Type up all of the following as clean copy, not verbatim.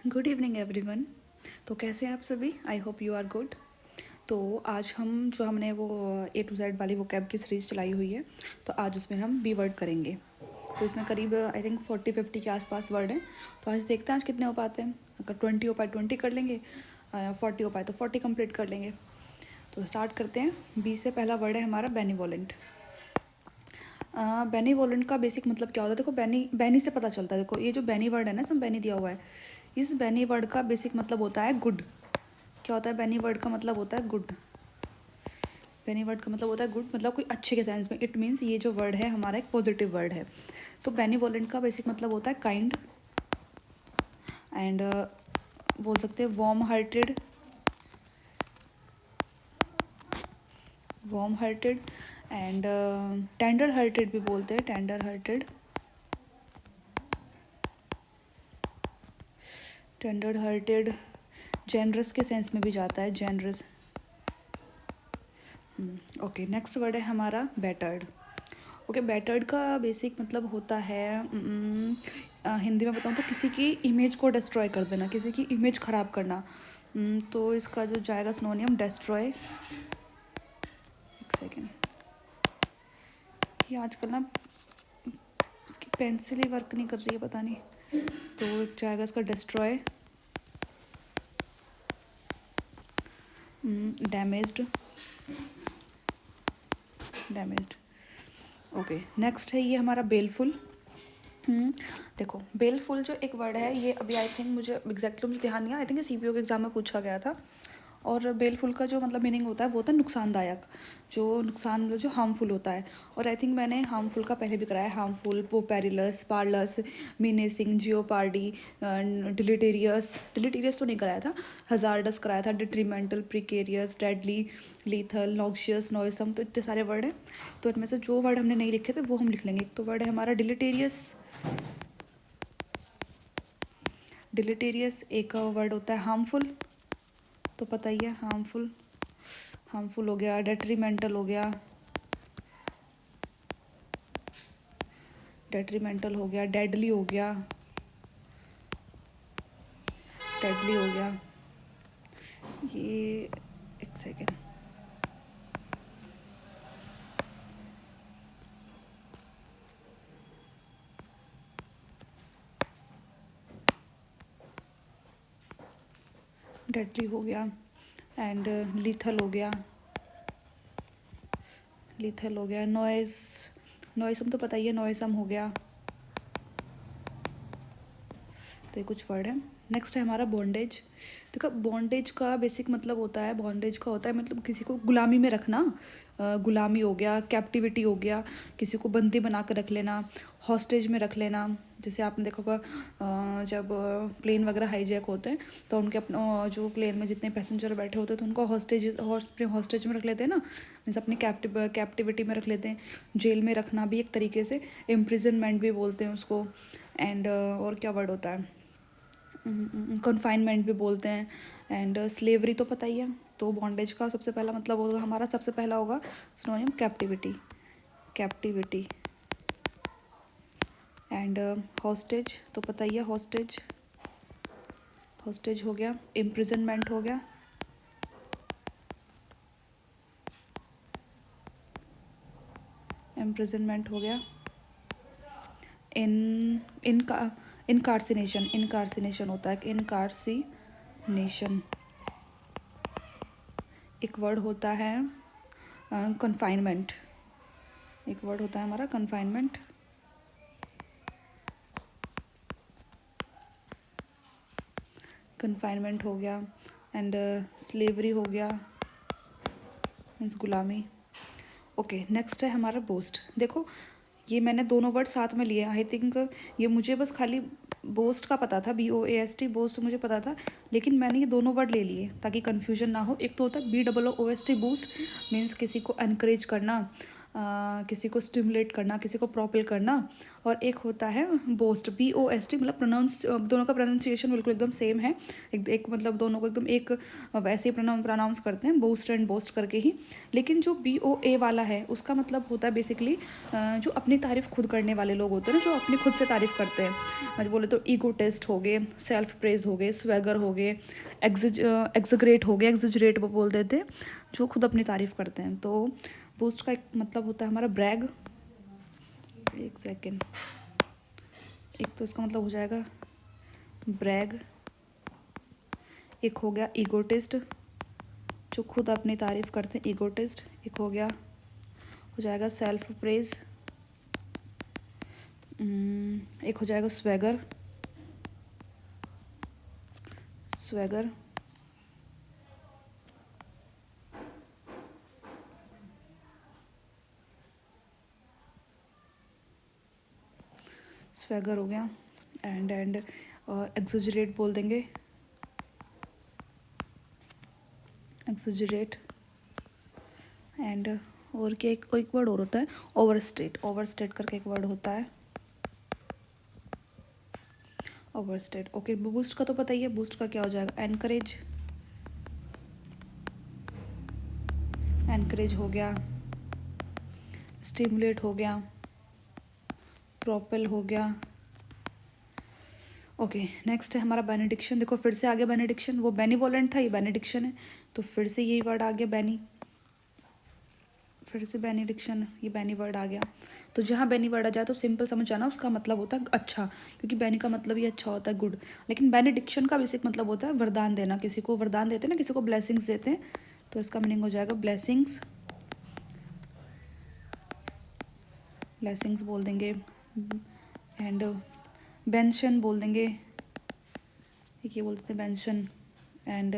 Good evening everyone. तो कैसे हैं आप सभी? I hope you are good. तो आज हमने वो A to Z वाली वो कैब की सीरीज़ चलाई हुई है, तो आज उसमें हम बी वर्ड करेंगे। तो इसमें करीब आई थिंक 40-50 के आसपास वर्ड हैं। तो आज देखते हैं आज कितने हो पाते हैं। अगर 20 हो पाए 20 कर लेंगे, 40 हो पाए तो 40 कंप्लीट कर लेंगे। तो स्टार्ट करते हैं। बी से पहला वर्ड है हमारा बेनीवोलेंट। बेनीवोलेंट का बेसिक मतलब क्या होता है? देखो, बैनी से पता चलता है। देखो, ये जो बैनी वर्ड है ना, इसमें बैनी दिया हुआ है। इस बैनी वर्ड का बेसिक मतलब होता है गुड। क्या होता है बैनी वर्ड का मतलब? होता है गुड। बैनी वर्ड का मतलब होता है गुड, मतलब कोई अच्छे के सेंस में। इट मीन्स ये जो वर्ड है हमारा एक पॉजिटिव वर्ड है। तो बेनीवोलेंट का बेसिक मतलब होता है काइंड एंड बोल सकते हैं warm hearted and tender hearted भी बोलते हैं। टेंडर हार्टेड जेनरस के सेंस में भी जाता है, जेनरस। ओके, नेक्स्ट वर्ड है हमारा बेटर्ड। ओके, बेटर्ड का बेसिक मतलब होता है हिंदी में बताऊँ तो किसी की इमेज को डिस्ट्रॉय कर देना, किसी की इमेज ख़राब करना। तो इसका जो जाएगा सिनोनियम डिस्ट्रॉय। एक सेकेंड, ये आजकल ना इसकी पेंसिल ही वर्क नहीं कर रही है, पता नहीं। तो जाएगा इसका डिस्ट्रॉय, डैमेज्ड। ओके, नेक्स्ट है ये हमारा बेलफुल। देखो, बेलफुल जो एक वर्ड है, ये अभी आई थिंक मुझे मुझे ध्यान नहीं है। आई थिंक CPO के एग्जाम में पूछा गया था। और बेलफुल का जो मतलब मीनिंग होता है वो होता है नुकसानदायक। जो नुकसान मतलब जो हार्मफुल होता है। और आई थिंक मैंने हार्मफुल का पहले भी कराया। हार्मफुल, पोपेरिलस, पार्लस, मीनेसिंग, जियोपार्डी, डिलीटेरियस तो नहीं कराया था। हजार्डस कराया था। Detrimental, precarious, deadly, lethal, noxious, noisome. तो इतने सारे वर्ड हैं। तो इनमें से जो वर्ड हमने नहीं लिखे थे वो हम लिख लेंगे। एक तो वर्ड है हमारा डिलीटेरियस। एक वर्ड होता है हार्मफुल, तो पता ही है हार्मफुल हो गया। डेट्रीमेंटल हो गया, डेडली हो गया, ये एक सेकेंड, डेडली हो गया एंड लीथल हो गया, नॉइसम तो पता ही है, नॉइसम हो गया। तो ये कुछ वर्ड है। नेक्स्ट है हमारा बॉन्डेज। देखो, बॉन्डेज का बेसिक मतलब होता है, मतलब किसी को गुलामी में रखना। गुलामी हो गया, कैप्टिविटी हो गया, किसी को बंदी बना कर रख लेना, हॉस्टेज में रख लेना। जैसे आपने देखा होगा, जब प्लेन वगैरह हाईजैक होते हैं तो उनके जो प्लेन में जितने पैसेंजर बैठे होते हैं तो उनको हॉस्टेज में रख लेते हैं ना। मीन्स अपनी कैप्टिविटी में रख लेते हैं। जेल में रखना भी एक तरीके से इम्प्रिजनमेंट भी बोलते हैं उसको। एंड और क्या वर्ड होता है? कन्फाइनमेंट भी बोलते हैं। एंड स्लेवरी तो पता ही है। तो बॉन्डेज का सबसे पहला मतलब होगा हमारा, सबसे पहला होगा सिनोनिम कैप्टिविटी। एंड हॉस्टेज तो पता ही है, हॉस्टेज हो गया। इम्प्रिजनमेंट हो गया, इनकार्सिनेशन होता है, इनकार्सिनेशन। एक वर्ड होता है कन्फाइनमेंट, हमारा कन्फाइनमेंट हो गया। एंड स्लेवरी हो गया, मीन्स गुलामी। ओके, नेक्स्ट है हमारा बोस्ट। देखो, ये मैंने दोनों वर्ड साथ में लिए। आई थिंक ये मुझे बस खाली बोस्ट का पता था, BOAST, बोस्ट मुझे पता था। लेकिन मैंने ये दोनों वर्ड ले लिए ताकि कन्फ्यूजन ना हो। एक तो होता है BOOST, बूस्ट, मीन्स किसी को एनकरेज करना, किसी को स्टिमुलेट करना, किसी को प्रोपेल करना। और एक होता है बोस्ट, BOST, मतलब प्रोनाउंस, दोनों का प्रोनाउंसिएशन बिल्कुल एकदम सेम है। एक मतलब दोनों को एकदम एक वैसे ही प्रोनाउंस करते हैं, बोस्ट एंड बोस्ट करके ही। लेकिन जो BOA वाला है उसका मतलब होता है बेसिकली जो अपनी तारीफ़ खुद करने वाले लोग होते हैं ना, जो अपनी खुद से तारीफ़ करते हैं। आज बोले तो ईगो टेस्ट हो गए, सेल्फ प्रेज हो गए, स्वैगर हो गए, एग्जग्रेट हो गए, एग्जजरेट वो बोल देते हैं, जो खुद अपनी तारीफ़ करते हैं। तो बूस्ट का एक मतलब होता है हमारा ब्रैग। एक सेकेंड, एक तो इसका मतलब हो जाएगा ब्रैग, एक हो गया ईगोटिस्ट, जो खुद अपनी तारीफ़ करते हैं, ईगोटिस्ट। एक हो गया, हो जाएगा सेल्फ प्रेज। एक हो जाएगा स्वैगर, स्वैगर। स्वैगर हो गया। एंड और एक्सजरेट बोल देंगे, एक्सजरेट। एंड और क्या, एक वर्ड और होता है ओवरस्टेट, ओवरस्टेट करके एक वर्ड होता है, ओवरस्टेट। ओके, बूस्ट का तो पता ही है, बूस्ट का क्या हो जाएगा, एनकरेज, एनकरेज हो गया, स्टिमुलेट हो गया, प्रोपेल हो गया। ओके, नेक्स्ट है हमारा बेनेडिक्शन। देखो फिर से आ गया बेनेडिक्शन, वो बेनीवोलेंट था, ये बेनेडिक्शन है, तो फिर से यही वर्ड आ गया बेनी, फिर से बेनेडिक्शन, ये बेनी वर्ड आ गया। तो जहाँ बेनी वर्ड आ जाए तो सिंपल समझ जाना उसका मतलब होता है अच्छा, क्योंकि बेनी का मतलब ही अच्छा होता है, गुड। लेकिन बेनेडिक्शन का बेसिक मतलब होता है वरदान देना, किसी को वरदान देते हैं ना, किसी को ब्लेसिंग्स देते हैं, तो इसका मीनिंग हो जाएगा ब्लेसिंग्स, ब्लेसिंग्स बोल देंगे। एंड बेंशन बोल देंगे, ये बोल देते हैं बेंशन। एंड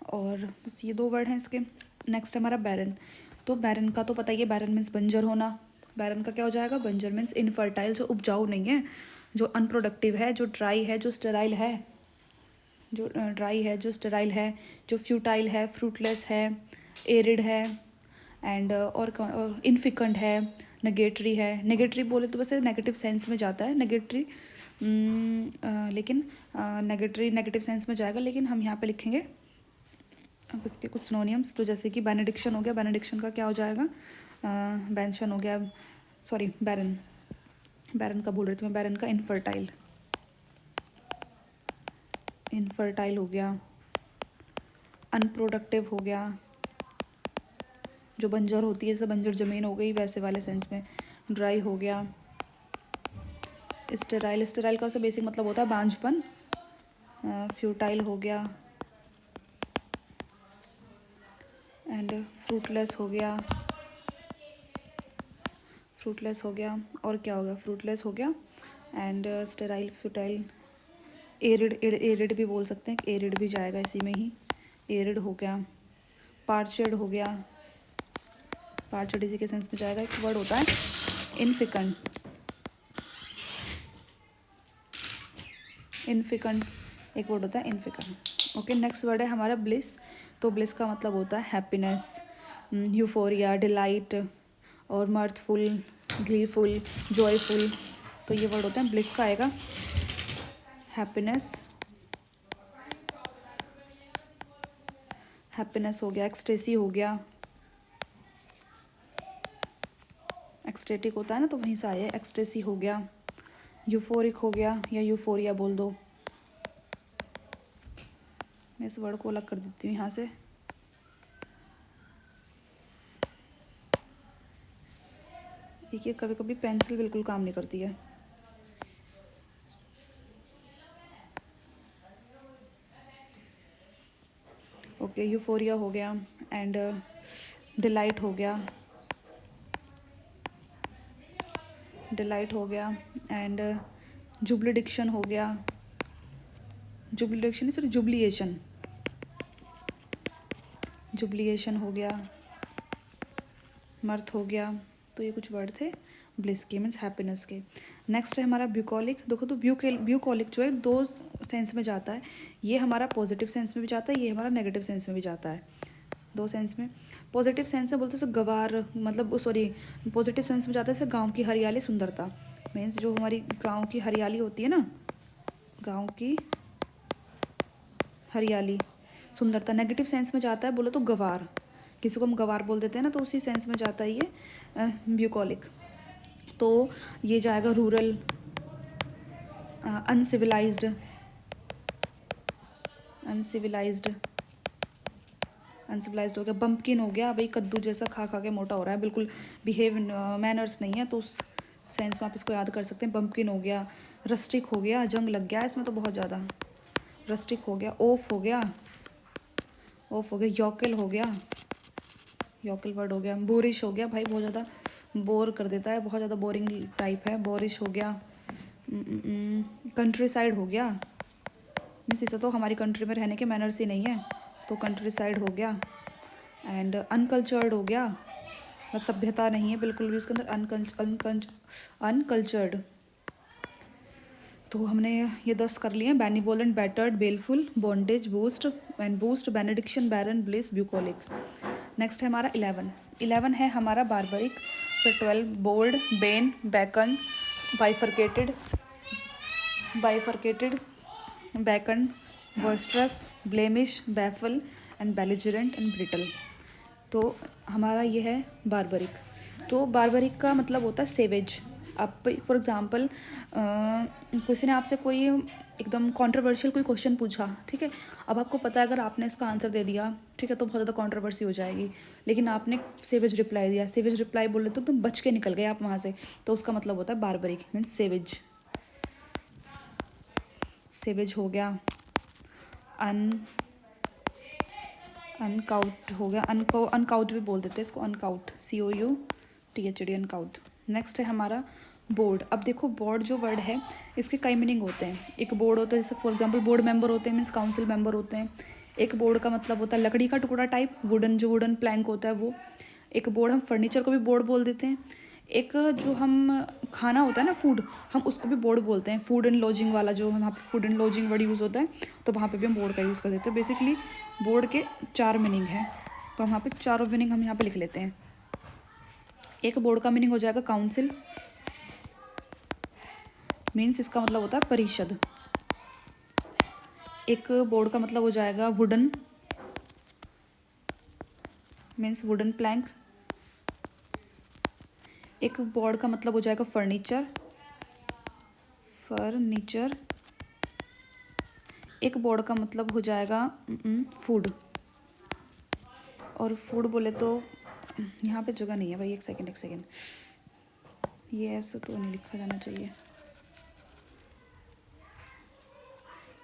और बस ये दो वर्ड हैं इसके। नेक्स्ट हमारा बैरन। तो बैरन का तो पता ही है, बैरन मीन्स बंजर होना। बैरन का क्या हो जाएगा, बंजर मीन्स इनफर्टाइल, जो उपजाऊ नहीं है, जो अनप्रोडक्टिव है, जो ड्राई है, जो स्टेराइल है, जो ड्राई है, जो स्टेराइल है, जो फ्यूटाइल है, फ्रूटलेस है, एरिड है, एंड और इनफिकेंट है, नेगेटरी है। नेगेटरी बोले तो वैसे नेगेटिव सेंस में जाता है, नेगेटरी, लेकिन नेगेटरी नेगेटिव सेंस में जाएगा, लेकिन हम यहाँ पे लिखेंगे अब इसके कुछ सिनोनियम्स। तो जैसे कि बेनेडिक्शन हो गया, बेनेडिक्शन का क्या हो जाएगा, बेंशन हो गया, सॉरी बैरन, बैरन का बोल रही थी मैं, बैरन का इनफर्टाइल, इनफर्टाइल हो गया, अनप्रोडक्टिव हो गया, जो बंजर होती है, जैसे बंजर ज़मीन हो गई वैसे वाले सेंस में, ड्राई हो गया, स्टेराइल, स्टेराइल का बेसिक मतलब होता है बांझपन, फ्यूटाइल हो गया, एंड फ्रूटलेस हो गया, फ्रूटलेस हो गया, और क्या हो गया, फ्रूटलेस हो गया, and sterile, futile, arid, arid भी बोल सकते हैं, एरिड भी जाएगा इसी में ही, एरिड हो गया, पार्चड हो गया, पार्चड इसी के सेंस में जाएगा। एक वर्ड होता है इनफिकेंट, इनफिकेंट, एक वर्ड होता है इनफिकेंट। ओके, नेक्स्ट वर्ड है हमारा ब्लिस। तो ब्लिस का मतलब होता है हैप्पीनेस, यूफोरिया, डिलाइट, और मर्थफुल, ग्लीफुल, जॉयफुल। तो ये वर्ड होता है ब्लिस का आएगा, हैप्पीनेस, हैप्पीनेस हो गया, एक्सटेसी हो गया, एक्सटेटिक होता है ना तो वहीं से आया, एक्सटेसी हो गया, यूफोरिक हो गया, या यूफोरिया बोल दो। मैं इस वर्ड को अलग कर देती हूँ यहाँ से। देखिए कभी कभी पेंसिल बिल्कुल काम नहीं करती है। ओके, यूफोरिया हो गया, एंड डिलाइट हो गया, डिलाइट हो गया, एंड जुबलिडिक्शन हो गया, जुबलिडिक्शन सॉरी जुबलिएशन, जुबलिएशन हो गया, मर्थ हो गया। तो ये कुछ वर्ड थे ब्लिस के, मीन्स हैप्पीनेस के। नेक्स्ट है हमारा ब्यूकोलिक। देखो तो ब्यूकोलिक जो है दो सेंस में जाता है, ये हमारा पॉजिटिव सेंस में भी जाता है, ये हमारा नेगेटिव सेंस में भी जाता है। दो सेंस में। पॉजिटिव सेंस में बोलते हैं गवार, मतलब सॉरी, पॉजिटिव सेंस में जाता है जैसे गाँव की हरियाली सुंदरता, मीन्स जो हमारी गाँव की हरियाली होती है ना, गाँव की हरियाली सुंदरता। नेगेटिव सेंस में जाता है बोलो तो गवार, किसी को हम गवार बोल देते हैं ना, तो उसी सेंस में जाता है ये ब्यूकोलिक। तो ये जाएगा रूरल, अनसिविलाइज्ड, अनसिविलाइज्ड, अनसिविलाइज्ड हो गया। बम्पकिन हो गया, भाई कद्दू जैसा खा खा के मोटा हो रहा है, बिल्कुल बिहेव मैनर्स नहीं है, तो उस सेंस में आप इसको याद कर सकते हैं। बम्पकिन हो गया। रस्टिक हो गया, जंग लग गया इसमें तो बहुत ज़्यादा। रस्टिक हो गया। ऑफ हो गया, ऑफ हो गया। यॉकल हो गया, यॉकल वर्ड हो गया। बोरिश हो गया, भाई बहुत ज़्यादा बोर कर देता है, बहुत ज़्यादा बोरिंग टाइप है, बोरिश हो गया। कंट्री साइड हो गया, मीन्स इसे तो हमारी कंट्री में रहने के मैनर्स ही नहीं है, तो कंट्री साइड हो गया। एंड अनकल्चर्ड हो गया, मतलब सभ्यता नहीं है बिल्कुल भी उसके अंदर, अनकल्चर्ड। तो हमने ये 10 कर लिए। Benevolent, battered, baleful, bondage, boost and boost, benediction, barren, bliss, bucolic. Next है हमारा 11। 11 है हमारा बारबरिक। फिर 12 bold, bane, beckon, bifurcated, bifurcated, beckon, boisterous, blemish, baffle and belligerent and brittle. तो हमारा ये है बारबरिक। तो बारबरिक का मतलब होता है सेवेज। आप फॉर एग्ज़ाम्पल किसी ने आपसे कोई एकदम कंट्रोवर्शियल कोई क्वेश्चन पूछा, ठीक है, अब आपको पता है अगर आपने इसका आंसर दे दिया, ठीक है, तो बहुत ज़्यादा कंट्रोवर्सी हो जाएगी, लेकिन आपने सेवेज रिप्लाई दिया, सेवेज रिप्लाई बोले तो तुम बच के निकल गए आप वहाँ से, तो उसका मतलब होता है बारबरिक, मीन्स सेवेज। सेवेज हो गया। अनकाउट हो गया, अनकाउट भी बोल देते हैं इसको, अनकाउट, COUTHD, अनकाउट। नेक्स्ट है हमारा बोर्ड। अब देखो बोर्ड जो वर्ड है इसके कई मीनिंग होते हैं। एक बोर्ड होता है जैसे फॉर एग्जांपल बोर्ड मेंबर होते हैं, मीन्स काउंसिल मेंबर होते हैं। एक बोर्ड का मतलब होता है लकड़ी का टुकड़ा टाइप, वुडन, जो वुडन प्लैंक होता है वो। एक बोर्ड, हम फर्नीचर को भी बोर्ड बोल देते हैं। एक जो हम खाना होता है ना फूड, हम उसको भी बोर्ड बोलते हैं। फूड एंड लॉजिंग वाला जो वहाँ पे food and lodging word use होता है, तो वहाँ पे भी हम बोर्ड का यूज़ कर देते हैं। बेसिकली बोर्ड के 4 मीनिंग हैं, तो हम यहाँ पे चारों मीनिंग हम यहाँ पे लिख लेते हैं। एक बोर्ड का मीनिंग हो जाएगा काउंसिल, मीन्स इसका मतलब होता है परिषद। एक बोर्ड का मतलब हो जाएगा वुडन, मीन्स वुडन प्लैंक। एक बोर्ड का मतलब हो जाएगा फर्नीचर, फर्नीचर। एक बोर्ड का मतलब हो जाएगा फूड, और फूड बोले तो यहाँ पे जगह नहीं है भाई, एक सेकेंड, ये ऐसे तो नहीं लिखा जाना चाहिए,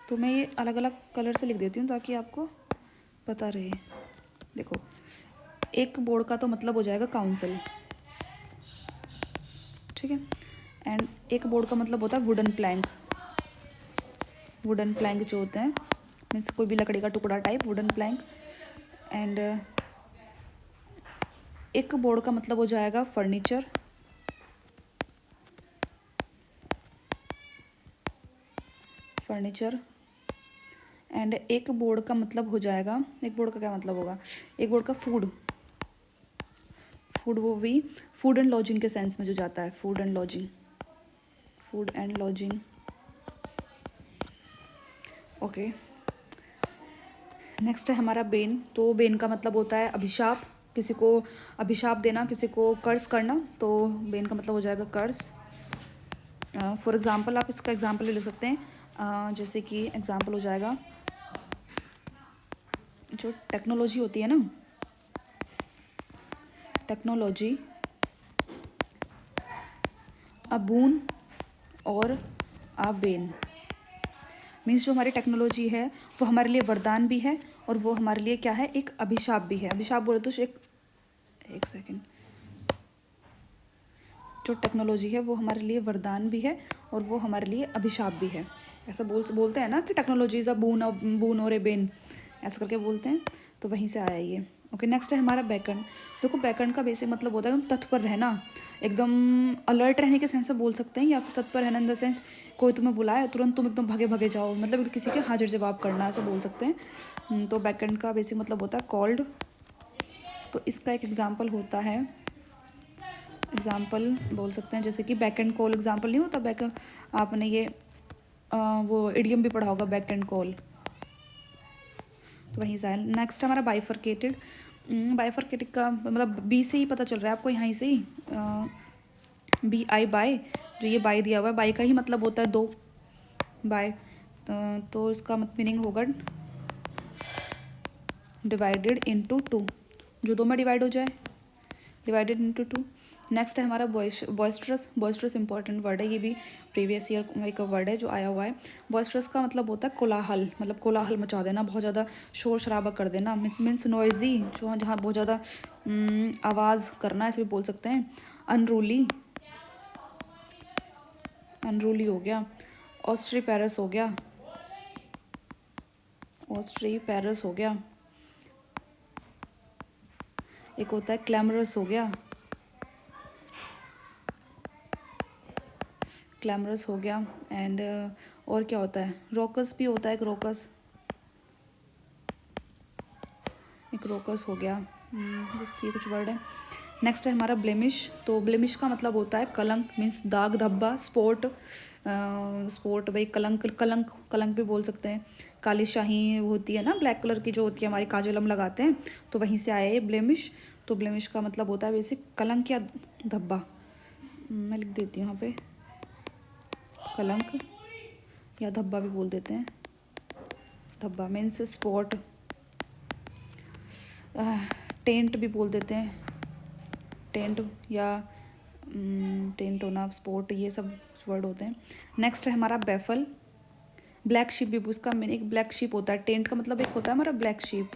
तो मैं ये अलग अलग कलर से लिख देती हूँ ताकि आपको पता रहे। देखो, एक बोर्ड का तो मतलब हो जाएगा काउंसिल, ठीक है, एंड एक बोर्ड का मतलब होता है वुडन प्लैंक। वुडन प्लैंक जो होते हैं मीन्स कोई भी लकड़ी का टुकड़ा टाइप, वुडन प्लैंक। एंड एक बोर्ड का मतलब हो जाएगा फर्नीचर, फर्नीचर। एंड एक बोर्ड का मतलब हो जाएगा, एक बोर्ड का क्या मतलब होगा, एक बोर्ड का फूड, फूड वो भी फूड एंड लॉजिंग के सेंस में जो जाता है, food and lodging, food and lodging. Okay, next है हमारा बेन। तो बेन का मतलब होता है अभिशाप, किसी को अभिशाप देना, किसी को कर्स करना, तो बेन का मतलब हो जाएगा कर्स। फॉर एग्ज़ाम्पल आप इसका एग्जाम्पल ले सकते हैं, जैसे कि एग्जाम्पल हो जाएगा जो टेक्नोलॉजी होती है ना, टेक्नोलॉजी अ बून और अ बेन, मीन्स जो हमारी टेक्नोलॉजी है वो हमारे लिए वरदान भी है और वो हमारे लिए क्या है, एक अभिशाप भी है। अभिशाप बोले तो एक सेकेंड, जो टेक्नोलॉजी है वो हमारे लिए वरदान भी है और वो हमारे लिए अभिशाप भी है। ऐसा बोलते हैं ना कि टेक्नोलॉजी इज़ अ बून और ए बेन, ऐसा करके बोलते हैं, तो वहीं से आया ये। ओके, नेक्स्ट है हमारा बैकएंड। देखो बैकएंड का बेसिक मतलब होता है एकदम तत्पर रहना, एकदम अलर्ट रहने के सेंस से बोल सकते हैं, या फिर तत्पर रहना इन द सेंस कोई तुम्हें बुलाए तुरंत तुम एकदम भागे भागे जाओ, मतलब किसी के हाजिर जवाब करना, ऐसा बोल सकते हैं। तो बैकएंड का बेसिक मतलब होता है कॉल्ड, तो इसका एक एग्जांपल होता है, एग्जांपल बोल सकते हैं जैसे कि बैक एंड कॉल एग्जांपल नहीं होता, बैक आपने ये वो इडियम भी पढ़ा होगा बैक एंड कॉल, तो वहीं से आया। नेक्स्ट हमारा बाइफरकेटेड। बाइफरकेटेड का मतलब बी से ही पता चल रहा है आपको, यहाँ से ही बी आई बाय, जो ये बाय दिया हुआ है बाय का ही मतलब होता है दो, बाय, तो इसका मीनिंग होगा डिवाइडेड इनटू टू, जो दो में डिवाइड हो जाए, डिवाइडेड इनटू टू। नेक्स्ट है हमारा बॉइस्ट्रस। बॉइस्ट्रस इंपॉर्टेंट वर्ड है, ये भी प्रीवियस ईयर एक वर्ड है जो आया हुआ है। बॉइस्ट्रस का मतलब होता है कोलाहल, मतलब कोलाहल मचा देना, बहुत ज़्यादा शोर शराबा कर देना, मीन्स नॉइजी, जो जहाँ बहुत ज़्यादा आवाज़ करना, ऐसे भी बोल सकते हैं। अनरूली, अनरूली हो गया। ऑस्ट्री पैरस हो गया, ऑस्ट्री पैरस हो गया। एक होता है क्लैमरस हो गया, क्लैमरस हो गया। एंड और क्या होता है, रोकस भी होता है, एक रोकस, एक रोकस हो गया। बस ये कुछ वर्ड है। नेक्स्ट है हमारा ब्लेमिश। तो ब्लेमिश का मतलब होता है कलंक, मीन्स दाग धब्बा, स्पॉट, स्पॉट भाई, कलंक, कलंक, कलंक भी बोल सकते हैं। काली शाही होती है ना, ब्लैक कलर की जो होती है हमारी, काजल हम लगाते हैं, तो वहीं से आया ये ब्लेमिश। तो ब्लेमिश का मतलब होता है बेसिक कलंक या धब्बा। मैं लिख देती हूँ यहाँ पे, कलंक या धब्बा भी बोल देते हैं, धब्बा मीन्स स्पॉट, टेंट भी बोल देते हैं, टेंट या टेंट होना, स्पॉट, ये सब वर्ड होते हैं। नेक्स्ट है हमारा बैफल। ब्लैक शीप भी, उसका मीनिंग ब्लैक शीप होता है, टेंट का मतलब एक होता है हमारा ब्लैक शीप,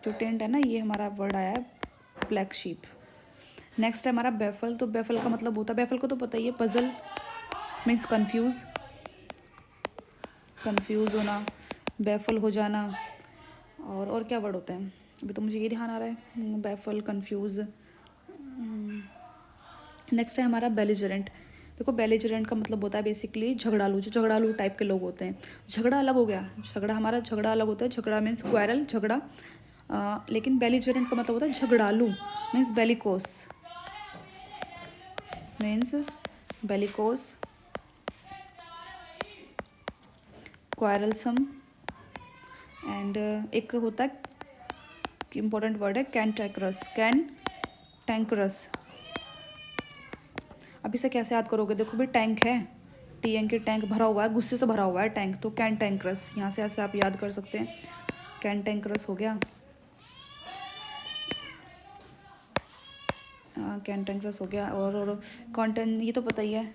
जो टेंट है ना, ये हमारा वर्ड आया है ब्लैक शीप। नेक्स्ट है हमारा बैफल। तो बैफल का मतलब होता है, बैफल को तो पता ही है, पजल मीन्स कंफ्यूज, कंफ्यूज होना, बैफल हो जाना। और क्या वर्ड होते हैं, अभी तो मुझे ये ध्यान आ रहा है, बैफल, कंफ्यूज। नेक्स्ट है हमारा बेलिजरेंट। देखो बेलिजरेंट का मतलब होता है बेसिकली झगड़ालू, जो झगड़ालू टाइप के लोग होते हैं। झगड़ा अलग हो गया, झगड़ा हमारा झगड़ा अलग होता है, झगड़ा मीन्स क्वेरल, झगड़ा, लेकिन बेलिजरेंट का मतलब होता है झगड़ालू, means bellicose, means bellicose, querulous. And एक होता है इंपॉर्टेंट वर्ड है कैंटैक्रस, कैंटैंक्रस। अब इसे कैसे याद करोगे, देखो भी टैंक है, टी एन के टैंक भरा हुआ है, गुस्से से भरा हुआ है टैंक, तो कैंटैंक्रस, यहाँ से ऐसे आप याद कर सकते हैं, कैंटैंक्रस हो गया, कैंटैंक्रस हो गया। और कॉन्टेंट, ये तो पता ही है,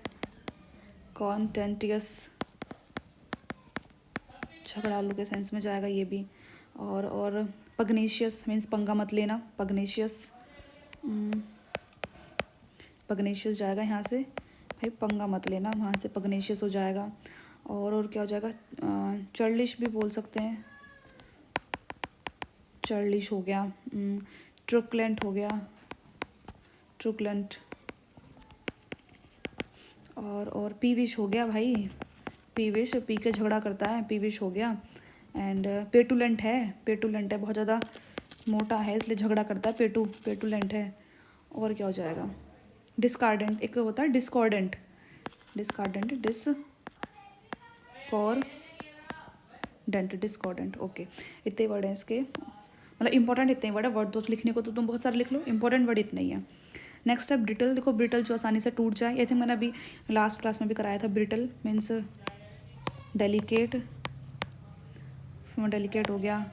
कॉन्टेंटियस, झगड़ालू के सेंस में जाएगा ये भी। और पग्नेशियस मीन्स पंगा मत लेना, पग्नेशियस, पग्नेशियस जाएगा यहाँ से, भाई पंगा मत लेना, वहाँ से पग्नेशियस हो जाएगा। और क्या हो जाएगा, चर्लिश भी बोल सकते हैं, चर्लिश हो गया। ट्रुकलेंट हो गया, ट्रुकलेंट। और पीविश हो गया भाई, पीविश, पी के झगड़ा करता है, पीविश हो गया। एंड पेटुलेंट है, पेटुलेंट है, बहुत ज़्यादा मोटा है इसलिए झगड़ा करता है, पेटुलेंट है। और क्या हो जाएगा, डिस्कार्डेंट, एक होता है डिस्कॉर्डेंट, डिस्कार्डेंट, डिस्कॉर्डेंट, ओके। इतने वर्ड हैं इसके, मतलब इंपॉर्टेंट इतने वर्ड है, वर्ड तो लिखने को तो तुम बहुत सारे लिख लो, इंपॉर्टेंट वर्ड इतना ही है। नेक्स्ट है ब्रिटल। देखो ब्रिटल जो आसानी से टूट जाए, आई थिंक मैंने अभी लास्ट क्लास में भी कराया था, ब्रिटल मीन्स डेलिकेट, डेलिकेट हो गया,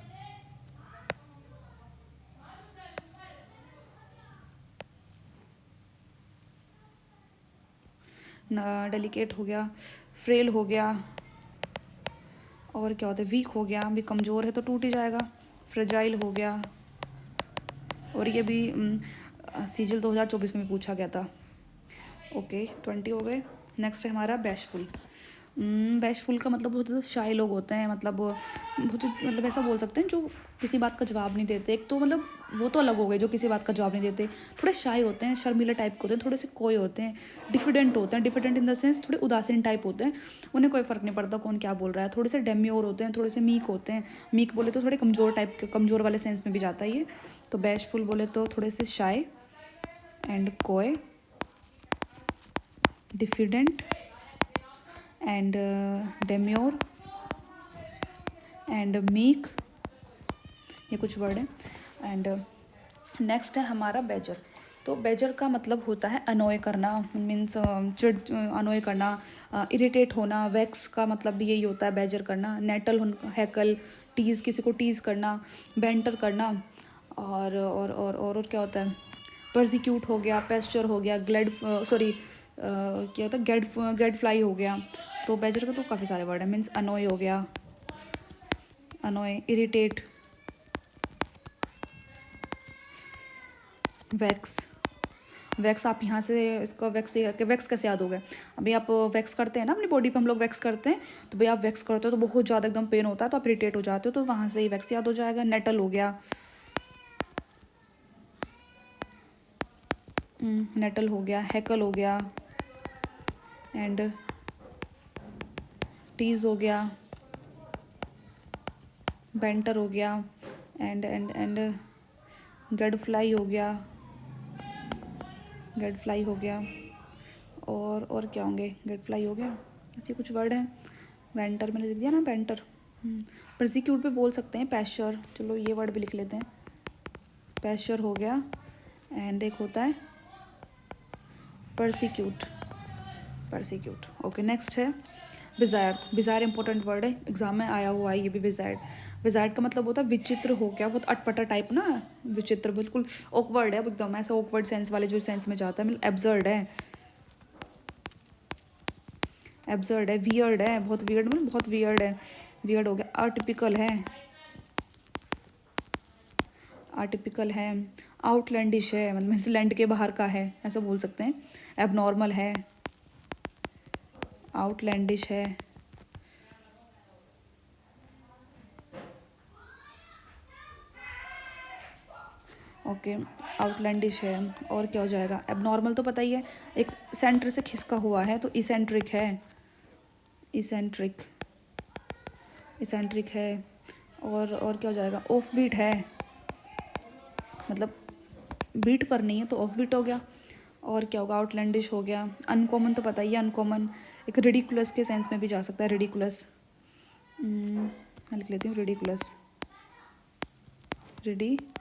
डेलिकेट हो गया, फ्रेल हो गया। और क्या होता है, वीक हो गया, भी कमज़ोर है तो टूट ही जाएगा, फ्रेजाइल हो गया। और ये भी सीजल 2024 में भी पूछा गया था। ओके 20 हो गए। नेक्स्ट है हमारा बैशफुल। बैशफुल का मतलब होता है तो शाय लोग होते हैं, मतलब बहुत, मतलब ऐसा बोल सकते हैं जो किसी बात का जवाब नहीं देते। एक तो मतलब वो तो अलग हो गए जो किसी बात का जवाब नहीं देते, थोड़े शाय होते हैं, शर्मीले टाइप के होते हैं, थोड़े से कोय होते हैं, डिफिडेंट होते हैं, डिफिडेंट इन द सेंस थोड़े उदासीन टाइप होते हैं, उन्हें कोई फ़र्क नहीं पड़ता कौन क्या बोल रहा है। थोड़े से डेम्योर होते हैं, थोड़े से मीक होते हैं, मीक बोले तो थोड़े कमज़ोर टाइप के, कमज़ोर वाले सेंस में भी जाता है ये। तो बैशफुल बोले तो थोड़े से शाय एंड कोय, डिफिडेंट एंड डेम्योर एंड मीक, ये कुछ वर्ड है। एंड नेक्स्ट है हमारा बेजर। तो बेजर का मतलब होता है अनोय करना, मीन्स चिड़, अनोय करना, इरिटेट होना। वैक्स का मतलब भी यही होता है बेजर करना। नेटल, हैकल, टीज़, किसी को टीज़ करना, बेंटर करना। और क्या होता है, परसिक्यूट हो गया, पेस्चर हो गया, ग्लेड, सॉरी क्या होता है, गेड फ्लाई हो गया। तो बेजर का तो काफ़ी सारे वर्ड है, मीन्स अनोय हो गया, अनोय, इरिटेट, वैक्स। वैक्स आप यहाँ से इसका वैक्स, वैक्स कैसे याद हो गया, अभी आप वैक्स करते हैं ना अपनी बॉडी पे, हम लोग वैक्स करते हैं, तो भाई आप वैक्स करते हो तो बहुत ज़्यादा एकदम पेन होता है, तो आप इरिटेट हो जाते हो, तो वहाँ से ही वैक्स याद हो जाएगा। नेटल हो गया, नेटल हो गया, हैकल हो गया, एंड टीज़ हो गया, बेंटर हो गया, एंड गेड फ्लाई हो गया, गेड फ्लाई हो गया। और क्या होंगे, गेट फ्लाई हो गया, ऐसे कुछ वर्ड हैं। वेंटर मैंने लिख दिया ना, वेंटर। प्रोसिक्यूट पे बोल सकते हैं पैशर, चलो ये वर्ड भी लिख लेते हैं, पैशर हो गया। एंड एक होता है परसिक्यूट, परसिक्यूट। ओके, नेक्स्ट है विजार्ड। विजार्ड इंपॉर्टेंट वर्ड है, एग्जाम में आया हुआ है ये भी। विजार्ड, विजार्ड का मतलब होता है विचित्र हो गया, बहुत अटपटा टाइप ना, विचित्र, बिल्कुल ऑकवर्ड है एकदम, ऐसा ऑकवर्ड सेंस वाले जो सेंस में जाता है, मतलब एब्सर्ड है, एब्सर्ड है, वियर्ड है, बहुत वियर्ड, मतलब बहुत वियर्ड है, वियर्ड हो गया। अटिपिकल है, आर्टिपिकल है, आउटलैंडिश है, मतलब इस लैंड के बाहर का है, ऐसा बोल सकते हैं। एबनॉर्मल है, आउटलैंडिश है, ओके, आउटलैंडिश है। और क्या हो जाएगा, एबनॉर्मल तो पता ही है, एक सेंटर से खिसका हुआ है, तो इसेंट्रिक है, इसेंट्रिक, इसेंट्रिक है। और क्या हो जाएगा, ऑफ बीट है, मतलब बीट पर नहीं है तो ऑफ बीट हो गया। और क्या होगा, आउटलैंडिश हो गया। अनकॉमन तो पता ही है, अनकॉमन एक रिडिकुलस के सेंस में भी जा सकता है, रिडिकुलस, लिख लेती हूँ, रिडिकुलस, रिडिकुलस।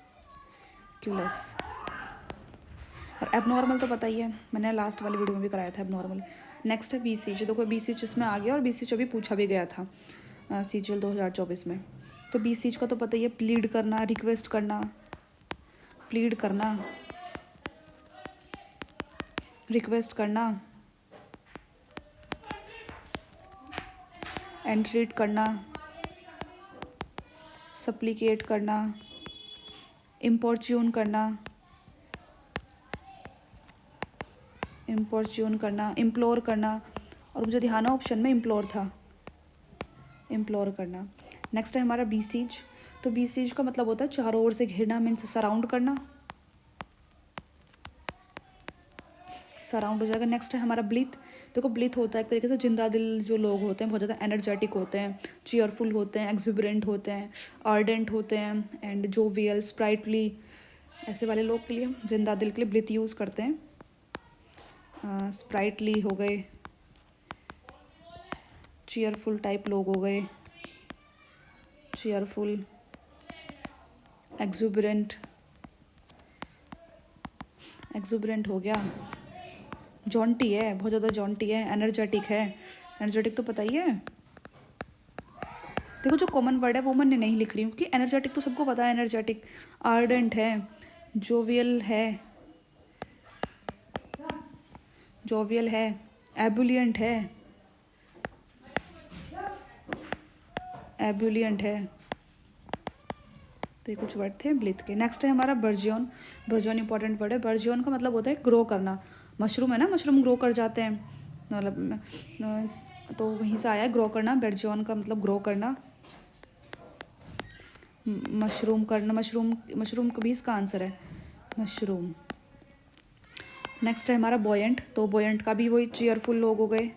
और एबनॉर्मल तो पता ही है, मैंने लास्ट वाली वीडियो में भी कराया था एबनॉर्मल। नेक्स्ट है बीसीएच। देखो बीसीएच इसमें आ गया, और बीसीएच अभी पूछा भी गया था सीजीएल 2024 में। तो बीसीएच का तो पता ही है, प्लीड करना, रिक्वेस्ट करना, प्लीड करना, रिक्वेस्ट करना, एंट्रीट करना, सप्लिकेट करना, इम्पोर्च्यून करना, इम्पोर्च्यून करना, इम्प्लोर करना। और मुझे ध्यान है ऑप्शन में इम्प्लोर था, इम्प्लोर करना। नेक्स्ट है हमारा बीसीज। तो बीसीज का मतलब होता है चारों ओर से घेरना, मीन्स सराउंड करना, सराउंड हो जाएगा। नेक्स्ट है हमारा ब्लीथ। देखो ब्लीथ होता है एक तरीके से जिंदा दिल जो लोग होते हैं, बहुत ज़्यादा एनर्जेटिक होते हैं, चीयरफुल होते हैं, एक्जुबरेंट होते हैं, आर्डेंट होते हैं, एंड जोवियल, स्प्राइटली, ऐसे वाले लोग के लिए जिंदा दिल के लिए ब्लीथ यूज़ करते हैं। स्प्राइटली हो गए, चीयरफुल टाइप लोग हो गए, चीयरफुल, एक्जुबरेंट, एक्जुबरेंट हो गया, जॉन्टी है, बहुत ज़्यादा जॉन्टी है, एनर्जेटिक है, एनर्जेटिक तो पता ही है। देखो जो कॉमन वर्ड है वो मैं नहीं लिख रही हूँ, क्योंकि एनर्जेटिक तो सबको पता है, एनर्जेटिक। आर्डेंट है, जोवियल है, जोवियल है, एबुलियंट है, एबुलियंट है। तो ये कुछ वर्ड थे ब्लिथ के। नेक्स्ट है हमारा बर्जियन। बर्जियन इंपॉर्टेंट वर्ड है। बर्जियन का मतलब होता है ग्रो करना। मशरूम है ना, मशरूम ग्रो कर जाते हैं, मतलब तो वहीं से आया ग्रो करना, बेरजॉन का मतलब ग्रो करना, मशरूम करना, मशरूम भी इसका आंसर है, मशरूम। नेक्स्ट है हमारा बॉयंट, तो बॉयंट का भी वही चीयरफुल लोग हो गए,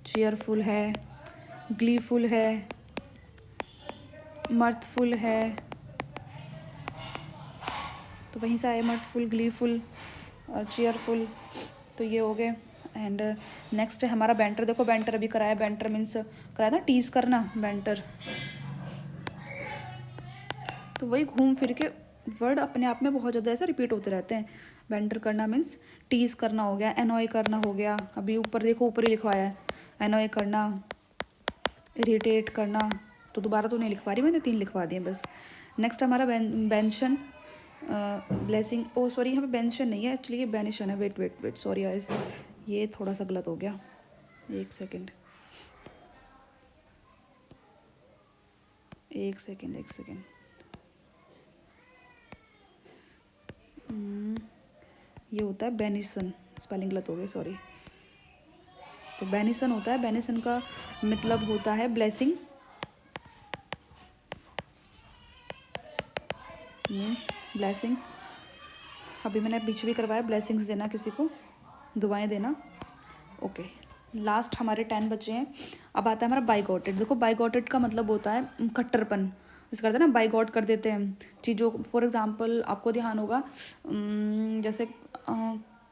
चीयरफुल है, ग्लीफुल है, मर्थफुल है, तो वहीं से आए मर्थफुल, ग्लीफुल और चीयरफुल, तो ये हो गए। एंड नेक्स्ट है हमारा बैंटर, देखो बैंटर अभी कराया, बैंटर मीन्स कराया था टीज करना, बैंटर। तो वही घूम फिर के वर्ड अपने आप में बहुत ज़्यादा ऐसा रिपीट होते रहते हैं। बैंटर करना मीन्स टीज करना हो गया, एनॉय करना हो गया, अभी ऊपर देखो ऊपर ही लिखवाया है, एनॉय करना, इरिटेट करना, तो दोबारा तो नहीं लिखवा रही मैंने, 3 लिखवा दिए बस। नेक्स्ट हमारा बेंशन, ब्लेसिंग, ओ सॉरी यहाँ पे बेंशन नहीं है एक्चुअली, ये बेनिशन है, wait wait wait sorry guys, ये थोड़ा सा गलत हो गया, एक सेकेंड, एक सेकेंड, एक सेकेंड, ये होता है बेनिसन, स्पेलिंग गलत हो गई सॉरी। तो बेनिसन होता है, बेनिसन का मतलब होता है ब्लेसिंग, मीन्स ब्लेसिंग्स। अभी मैंने बीच भी करवाया, ब्लेसिंग्स देना किसी को, दुआएं देना। ओके, लास्ट हमारे 10 बचे हैं। अब आता है हमारा बाइगॉटेड, देखो बाइगॉटेड का मतलब होता है कट्टरपन, इस करते हैं ना, बाइगॉट कर देते हैं चीज़ों को। फॉर एग्जांपल आपको ध्यान होगा, जैसे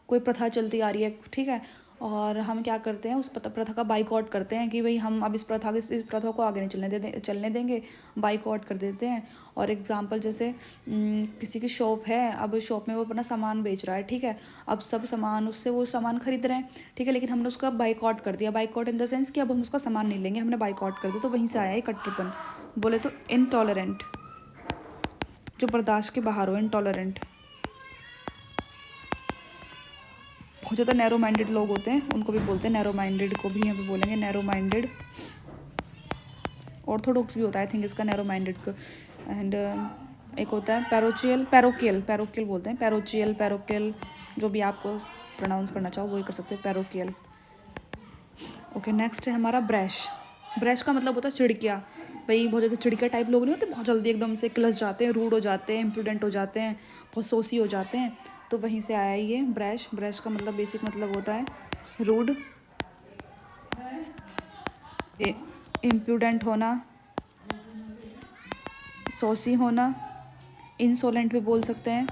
कोई प्रथा चलती आ रही है, ठीक है, और हम क्या करते हैं, उस प्रथा का बाइकआउट करते हैं कि भाई हम अब इस प्रथा को आगे नहीं चलने देंगे, बाइकआउट कर देते हैं। और एग्जांपल जैसे किसी की शॉप है, अब शॉप में वो अपना सामान बेच रहा है, ठीक है, अब सब सामान उससे वो सामान खरीद रहे हैं, ठीक है, लेकिन हमने उसका बाइकआउट कर दिया, बाइकआउट इन द सेंस कि अब हम उसका सामान नहीं लेंगे, हमने बाइकआउट कर दिया, तो वहीं से आया है कट्टरपन। बोले तो इनटॉलरेंट, जो बर्दाश्त के बाहर हो, इनटॉलरेंट। बहुत ज़्यादा नैरो माइंडेड लोग होते हैं, उनको भी बोलते हैं, नैरो माइंडेड को भी यहाँ पे बोलेंगे नैरो माइंडेड। ऑर्थोडॉक्स भी होता है आई थिंक इसका, नैरो माइंडेड का। एंड एक होता है पैरोकियल बोलते हैं, पैरोकियल, जो भी आप प्रोनाउंस करना चाहो वही कर सकते हैं, पैरोकियल। ओके, नेक्स्ट है हमारा ब्रश का मतलब होता है चिड़किया, भाई बहुत ज़्यादा चिड़किया टाइप लोग नहीं होते, बहुत जल्दी एकदम से क्लस जाते हैं, रूड हो जाते हैं, इम्प्रूडेंट हो जाते हैं, बहुत सोसी हो जाते हैं, तो वहीं से आया ये ब्रश का मतलब बेसिक मतलब होता है रूड, इम्प्रूडेंट होना, सोसी होना, इंसोलेंट भी बोल सकते हैं,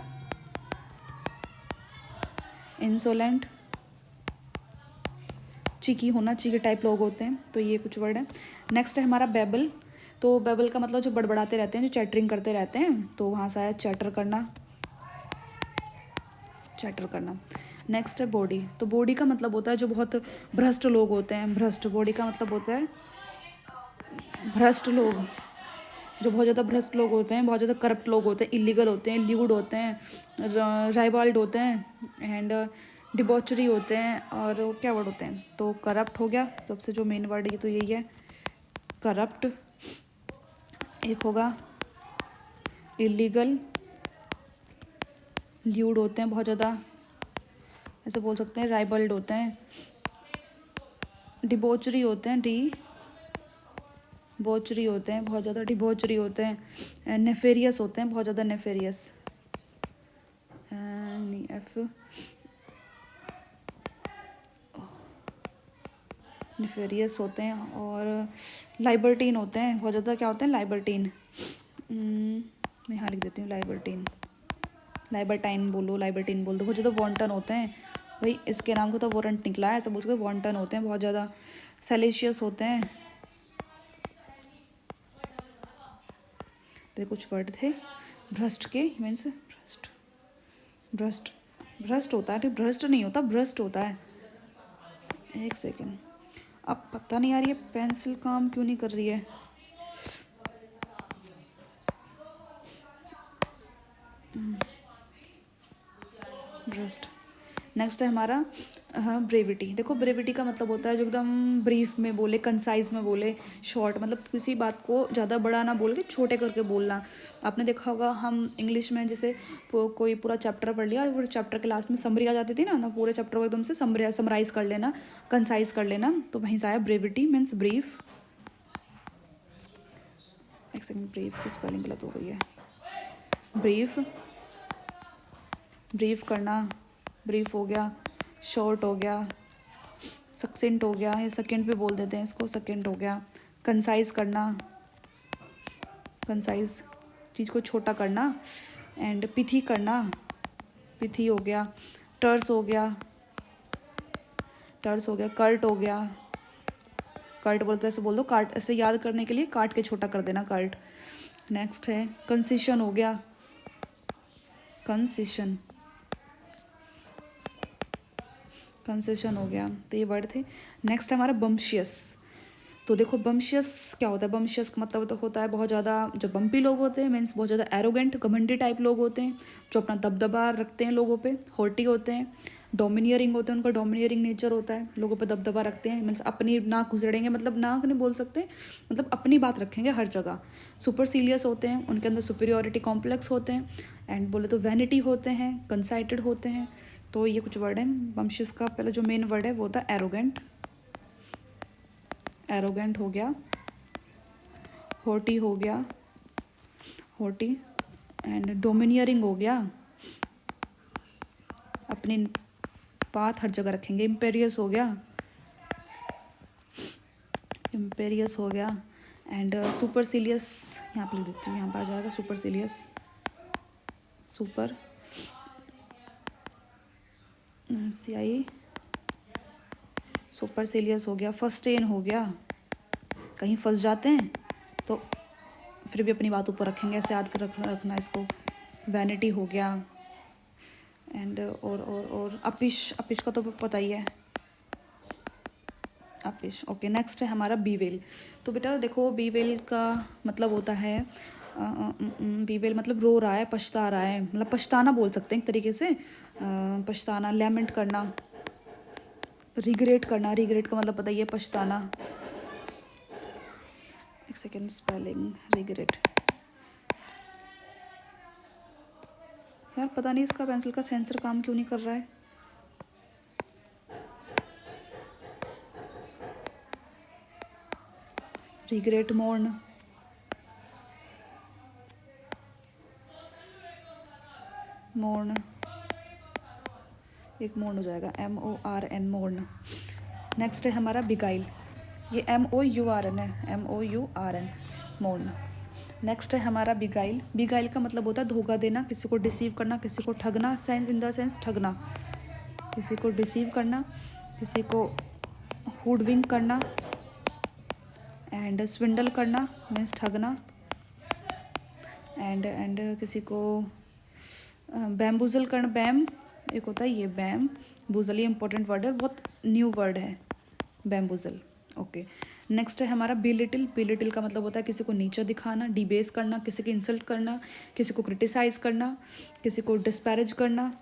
इंसोलेंट, चीकी होना, चीकी टाइप लोग होते हैं, तो ये कुछ वर्ड है। नेक्स्ट है हमारा बेबल, तो बेबल का मतलब जो बड़बड़ाते रहते हैं, जो चैटरिंग करते रहते हैं, तो वहाँ से आया चैटर करना। नेक्स्ट है बॉडी, तो बॉडी का मतलब होता है जो बहुत भ्रष्ट लोग होते हैं, भ्रष्ट, बॉडी का मतलब होता है भ्रष्ट लोग, जो बहुत ज़्यादा भ्रष्ट लोग होते हैं, बहुत ज़्यादा करप्ट लोग होते हैं, इलीगल होते हैं, ल्यूड होते हैं, राइबाल्ड होते हैं, एंड डिबॉचरी होते हैं, और क्या वर्ड होते हैं, तो करप्ट हो गया सबसे जो मेन वर्ड है, तो यही है करप्ट। एक होगा इलीगल, ल्यूड होते हैं बहुत ज़्यादा, ऐसे बोल सकते हैं, राइबल्ड होते हैं, डिबॉचरी होते हैं, बोचरी होते हैं बहुत ज़्यादा, डिबॉचरी होते हैं, नेफेरियस होते हैं बहुत ज़्यादा, नेफेरियस, नेफेरियस होते हैं, और लाइबर्टीन होते हैं बहुत ज़्यादा, क्या होते हैं, लाइबर्टीन, मैं यहाँ लिख देती हूँ, लाइबर्टाइन बोलो, लाइबर्टीन बोल दो, बहुत ज़्यादा वॉन्टन होते हैं, भाई इसके नाम को तो वारंट निकला है, ऐसा बोल सकते, वॉन्टन होते हैं बहुत ज़्यादा, सेलेशियस होते हैं, तो कुछ वर्ड थे भ्रष्ट के, मीन्स भ्रष्ट होता है, भ्रष्ट नहीं होता, भ्रष्ट होता है। एक सेकेंड, अब पता नहीं यार ये पेंसिल काम क्यों नहीं कर रही है, भ्रष्ट। नेक्स्ट है हमारा हाँ, ब्रेविटी। देखो ब्रेविटी का मतलब होता है जो एकदम ब्रीफ में बोले, कंसाइज में बोले, शॉर्ट, मतलब किसी बात को ज़्यादा बड़ा ना बोल के छोटे करके बोलना। आपने देखा होगा हम इंग्लिश में जैसे कोई पूरा चैप्टर पढ़ लिया, पूरे चैप्टर के लास्ट में समरी आ जाती थी ना, पूरे चैप्टर को एकदम से समराइज कर लेना, कंसाइज कर लेना, तो वहीं से आया ब्रेविटी मीन्स ब्रीफ। एक सेकंड, ब्रीफ की स्पेलिंग गलत हो गई है। ब्रीफ, ब्रीफ करना, ब्रीफ हो गया, शॉर्ट हो गया, सक्सेंट हो गया, या सेकेंड भी बोल देते हैं इसको, सेकेंड हो गया। कंसाइज करना, कंसाइज चीज़ को छोटा करना। एंड पिथी करना, पिथी हो गया। टर्स हो गया, टर्स हो गया। कर्ट हो गया, कर्ट बोलते ऐसे बोल दो, काट, ऐसे याद करने के लिए काट के छोटा कर देना, कर्ट। नेक्स्ट है कंसेशन हो गया, कंसेशन, कंसेशन हो गया। तो ये वर्ड थे। नेक्स्ट है हमारा बम्शियस। तो देखो बम्शियस क्या होता है? बम्शियस का मतलब तो होता है बहुत ज़्यादा, जो बम्पी लोग होते हैं मीन्स बहुत ज़्यादा एरोगेंट, घमंडी टाइप लोग होते हैं, जो अपना दबदबा रखते हैं लोगों पे, हॉटी होते हैं, डोमिनियरिंग होते हैं, उनका डोमिनियरिंग नेचर होता है, लोगों पे दबदबा रखते हैं, मीन्स अपनी नाक घुसेड़ेंगे, मतलब नाक नहीं बोल सकते, मतलब अपनी बात रखेंगे हर जगह। सुपरसीलियस होते हैं, उनके अंदर सुपीरियोरिटी कॉम्प्लेक्स होते हैं। एंड बोले तो वैनिटी होते हैं, कंसाइटेड होते हैं। तो ये कुछ वर्ड हैं बम्शियस का। पहले जो मेन वर्ड है वो था एरोगेंट, एरोगेंट हो गया, हॉटी हो गया, हॉटी। एंड डोमिनियरिंग हो गया, अपनी बात हर जगह रखेंगे। इम्पेरियस हो गया, इम्पेरियस हो गया। एंड सुपरसीलियस, यहाँ पे लिख देती हूँ, यहाँ पे आ जाएगा सुपरसीलियस, सुपर CI, सुपरसीलियस हो गया। फर्स्टेन हो गया, कहीं फंस जाते हैं तो फिर भी अपनी बात ऊपर रखेंगे, ऐसे याद कर रखना इसको। वैनिटी हो गया। एंड और अपिश, अपिश का तो पता ही है, अपिश। ओके, नेक्स्ट है हमारा बीवेल। तो बेटा देखो बीवेल का मतलब होता है, बीवेल मतलब रो रहा है, पछता रहा है, मतलब पछताना बोल सकते हैं एक तरीके से, पछताना, लेमेंट करना, रिग्रेट करना। रिग्रेट का मतलब पता ही है, पछताना। एक सेकेंड, स्पेलिंग रिग्रेट, यार पता नहीं इसका पेंसिल का सेंसर काम क्यों नहीं कर रहा है। रिग्रेट, मोर्न, मोर्न, एक मोर्न हो जाएगा, MORN, मोर्न। नेक्स्ट है हमारा बिगाइल, ये MOURN है, MOURN, मोर्न। नेक्स्ट है हमारा बिगाइल। बिगाइल का मतलब होता है धोखा देना, किसी को डिसीव करना, किसी को ठगना, सेंस इन द सेंस ठगना, किसी को डिसीव करना, किसी को हुडविंक करना। एंड स्विंडल करना मीन्स ठगना। एंड किसी को बैम्बूजल करना, बैम एक होता है ये, बैम बुजल, ये इंपॉर्टेंट वर्ड है, बहुत न्यू वर्ड है बैम्बूजल। ओके, नेक्स्ट है हमारा बिलिटिल। बिलिटिल का मतलब होता है किसी को नीचा दिखाना, डिबेस करना, किसी की इंसल्ट करना, किसी को क्रिटिसाइज करना, किसी को डिस्पैरेज करना।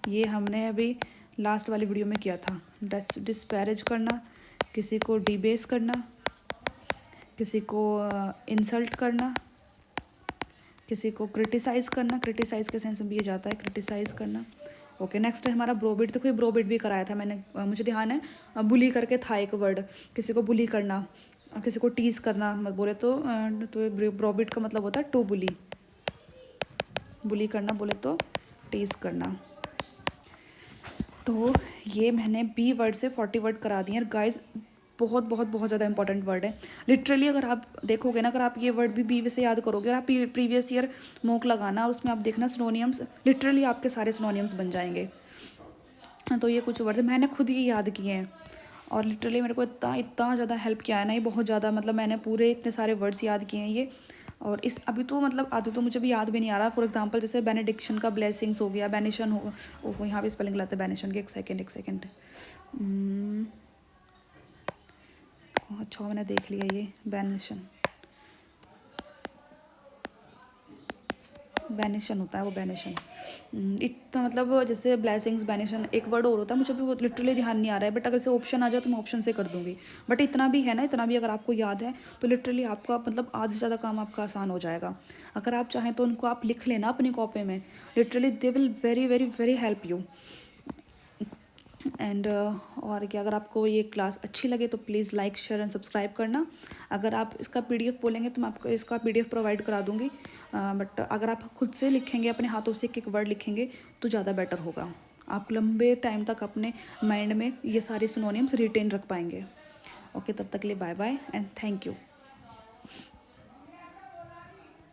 ये हमने अभी लास्ट वाली वीडियो में किया था, डिस्पैरेज करना, किसी को डिबेस करना, किसी को इंसल्ट करना, किसी को क्रिटिसाइज़ करना। क्रिटिसाइज़ के सेंस में भी ये जाता है, क्रिटिसाइज़ करना। ओके, नेक्स्ट है हमारा ब्रोबिट। देखो ये ब्रोबिट भी कराया था मैंने, मुझे ध्यान है, बुली करके था एक वर्ड, किसी को बुली करना, किसी को टीज करना बोले तो ब्रोबिट का मतलब होता है टू बुली, बुली करना बोले तो टीज करना। तो ये मैंने बी वर्ड से 40 वर्ड करा दिए हैं गाइज, बहुत बहुत बहुत ज़्यादा इंपॉर्टेंट वर्ड है लिटरली। अगर आप देखोगे ना, अगर आप ये वर्ड भी बी से याद करोगे, और आप प्रीवियस ईयर मॉक लगाना और उसमें आप देखना सिनोनियम्स, लिटरली आपके सारे सिनोनियम्स बन जाएंगे। तो ये कुछ वर्ड मैंने खुद ही याद किए हैं, और लिटरली मेरे को इतना इतना ज़्यादा हेल्प किया है ना ये, बहुत ज़्यादा, मतलब मैंने पूरे इतने सारे वर्ड्स याद किए हैं ये। और इस अभी तो मतलब आधे तो मुझे भी याद भी नहीं आ रहा। फॉर एग्जांपल जैसे बेनेडिक्शन का ब्लेसिंग्स हो गया, बेनिशन हो, यहाँ पे स्पेलिंग लाते हैं बेनिशन के, एक सेकेंड। अच्छा मैंने देख लिया, ये बेनिशन, बैनिशन होता है वो, बैनिशन। इतना मतलब जैसे ब्लेसिंग्स, बैनिशन एक वर्ड और होता है, मुझे भी वो लिटरली ध्यान नहीं आ रहा है, बट अगर से ऑप्शन आ जाए तो मैं ऑप्शन से कर दूँगी। बट इतना भी है ना, इतना भी अगर आपको याद है तो लिटरली आपका मतलब आधे से ज़्यादा काम आपका आसान हो जाएगा। अगर आप चाहें तो उनको आप लिख लेना अपनी कॉपी में, literally they will very very very help you. And और क्या, अगर आपको ये क्लास अच्छी लगे तो please like share and subscribe करना। अगर आप इसका पीडीएफ बोलेंगे तो मैं आपको इसका पीडीएफ प्रोवाइड करा दूँगी, बट अगर आप खुद से लिखेंगे, अपने हाथों से एक एक वर्ड लिखेंगे तो ज़्यादा बेटर होगा। आप लंबे टाइम तक अपने माइंड में ये सारे सिनोनिम्स रिटेन रख पाएंगे। ओके, तब तक के लिए bye bye and thank you.